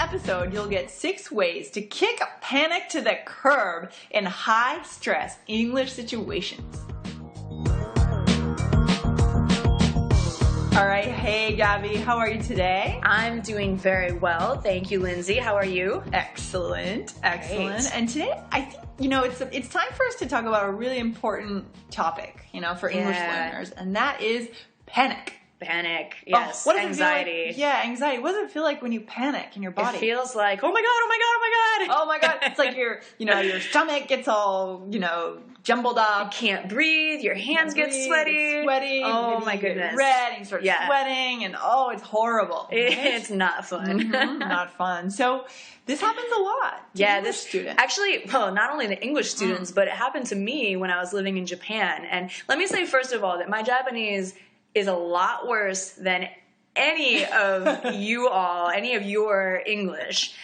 episode, you'll get 6 ways to kick panic to the curb in high-stress English situations. All right. Hey, Gabby. How are you today? I'm doing very well. Thank you, Lindsay. How are you? Excellent. Excellent. Great. And today, I think, it's time for us to talk about a really important topic, for English learners, and that is panic. Panic, yes. What does anxiety. It feel like? Yeah, anxiety. What does it feel like when you panic in your body? It feels like, oh my God, oh my God, oh my God. Oh my God. It's like your stomach gets all, jumbled up. You can't breathe. Your hands get sweaty. Sweaty. Oh my goodness. Red and you start sweating and it's horrible. Right? It's not fun. Mm-hmm, not fun. So this happens a lot to English students. Actually, not only the English students, but it happened to me when I was living in Japan. And let me say, first of all, that my Japanese is a lot worse than any of your English.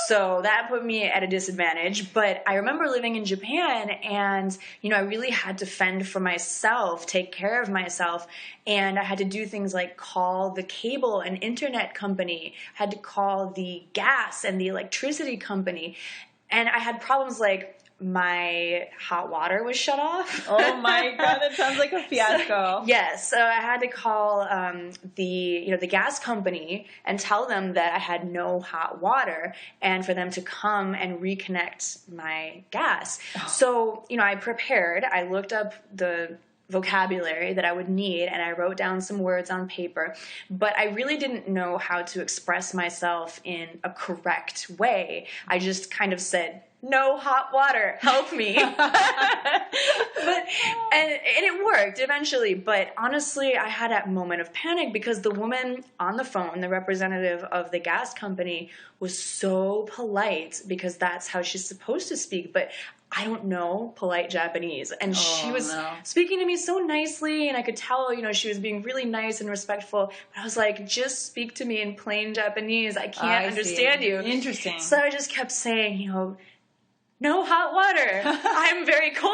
So that put me at a disadvantage. But I remember living in Japan and, I really had to fend for myself, take care of myself. And I had to do things like call the cable and internet company, had to call the gas and the electricity company. And I had problems like, my hot water was shut off. Oh my God, that sounds like a fiasco. So I had to call the gas company and tell them that I had no hot water and for them to come and reconnect my gas. Oh. So, I prepared. I looked up the vocabulary that I would need and I wrote down some words on paper, but I really didn't know how to express myself in a correct way. I just kind of said, no hot water, help me. And it worked eventually, but honestly, I had a moment of panic because the woman on the phone, the representative of the gas company, was so polite because that's how she's supposed to speak, but I don't know polite Japanese. And she was speaking to me so nicely, and I could tell, she was being really nice and respectful. But I was like, just speak to me in plain Japanese. I can't understand you. Interesting. So I just kept saying, no hot water. I'm very cold.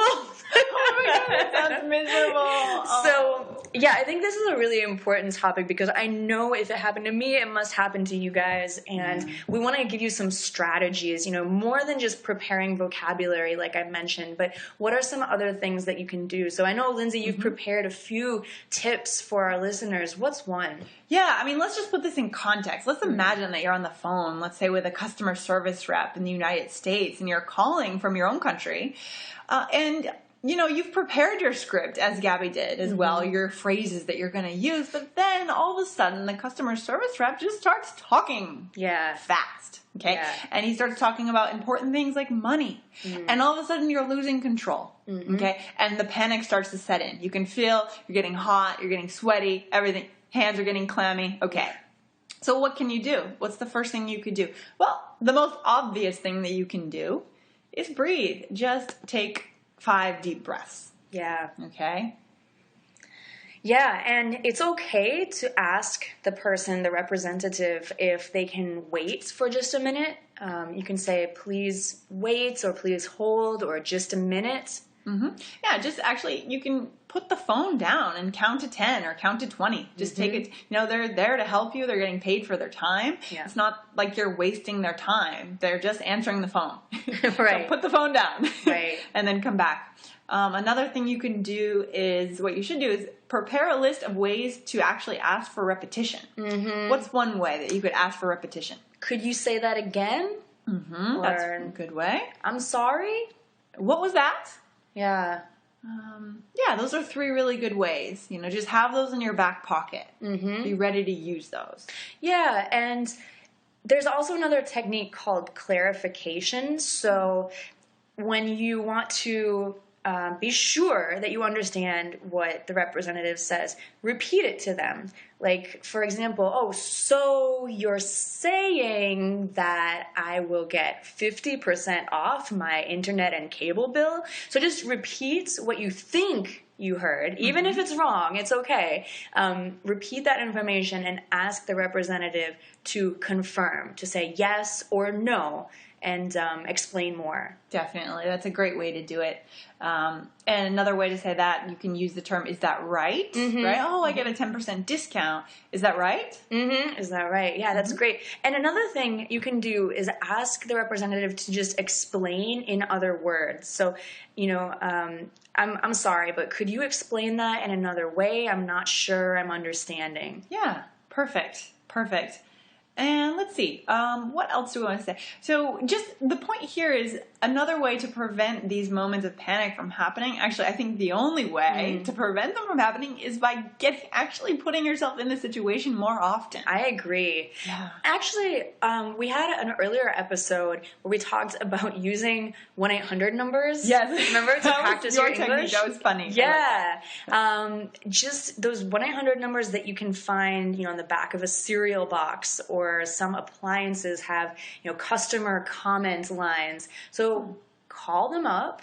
Oh my God, that sounds miserable. Oh. So, I think this is a really important topic because I know if it happened to me, it must happen to you guys. And we want to give you some strategies, more than just preparing vocabulary like I mentioned, but what are some other things that you can do? So I know, Lindsay, you've prepared a few tips for our listeners. What's one? Yeah, let's just put this in context. Let's imagine that you're on the phone, let's say with a customer service rep in the United States, and you're calling from your own country. And you've prepared your script, as Gabby did as well, your phrases that you're going to use. But then all of a sudden, the customer service rep just starts talking fast. Okay. Yeah. And he starts talking about important things like money. And all of a sudden, you're losing control. Okay. And the panic starts to set in. You can feel you're getting hot, you're getting sweaty, everything. Hands are getting clammy. Okay. So what can you do? What's the first thing you could do? Well, the most obvious thing that you can do is breathe. Just take 5 deep breaths. Yeah. Okay? Yeah, and it's okay to ask the person, the representative, if they can wait for just a minute. You can say, please wait, or please hold, or just a minute. Yeah, just actually, you can put the phone down and count to 10 or count to 20. Just take it. They're there to help you. They're getting paid for their time. Yeah. It's not like you're wasting their time. They're just answering the phone. Right. So put the phone down. Right. And then come back. Another thing you can do is, what you should do is prepare a list of ways to actually ask for repetition. What's one way that you could ask for repetition? Could you say that again? That's a good way. I'm sorry? What was that? Yeah. Those are 3 really good ways. Just have those in your back pocket. Be ready to use those. Yeah, and there's also another technique called clarification. So when you want to be sure that you understand what the representative says, repeat it to them. Like, for example, so you're saying that I will get 50% off my internet and cable bill? So just repeat what you think you heard. Even if it's wrong, it's okay. Repeat that information and ask the representative to confirm, to say yes or no. and explain more. Definitely. That's a great way to do it. And another way to say that, you can use the term, is that right? Right? Oh, I get a 10% discount. Is that right? Is that right? Yeah, that's great. And another thing you can do is ask the representative to just explain in other words. So, I'm sorry, but could you explain that in another way? I'm not sure I'm understanding. Yeah, perfect. And let's see, what else do we want to say? So just the point here is another way to prevent these moments of panic from happening. Actually, I think the only way to prevent them from happening is by actually putting yourself in the situation more often. I agree. Yeah. Actually, we had an earlier episode where we talked about using 1-800 numbers. Yes. Remember, to practice your English? Technique. That was funny. Yeah. Just those 1-800 numbers that you can find, on the back of a cereal box, or some appliances have, customer comment lines. So call them up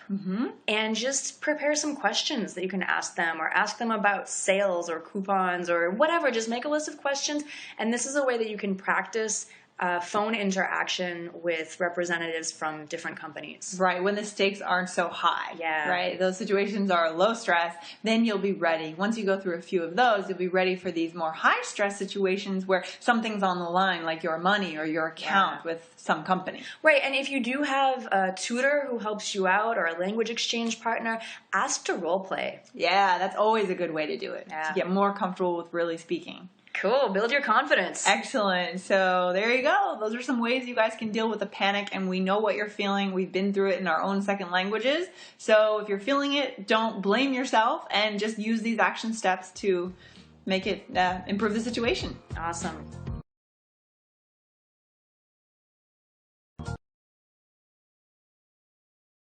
and just prepare some questions that you can ask them, or ask them about sales or coupons or whatever. Just make a list of questions. And this is a way that you can practice phone interaction with representatives from different companies. Right, when the stakes aren't so high. Yeah. Right, those situations are low stress, then you'll be ready. Once you go through a few of those, you'll be ready for these more high stress situations where something's on the line, like your money or your account with some company. Right, and if you do have a tutor who helps you out, or a language exchange partner, ask to role play. Yeah, that's always a good way to do it, to get more comfortable with really speaking. Cool. Build your confidence. Excellent. So there you go. Those are some ways you guys can deal with the panic, and we know what you're feeling. We've been through it in our own second languages. So if you're feeling it, don't blame yourself, and just use these action steps to make it improve the situation. Awesome.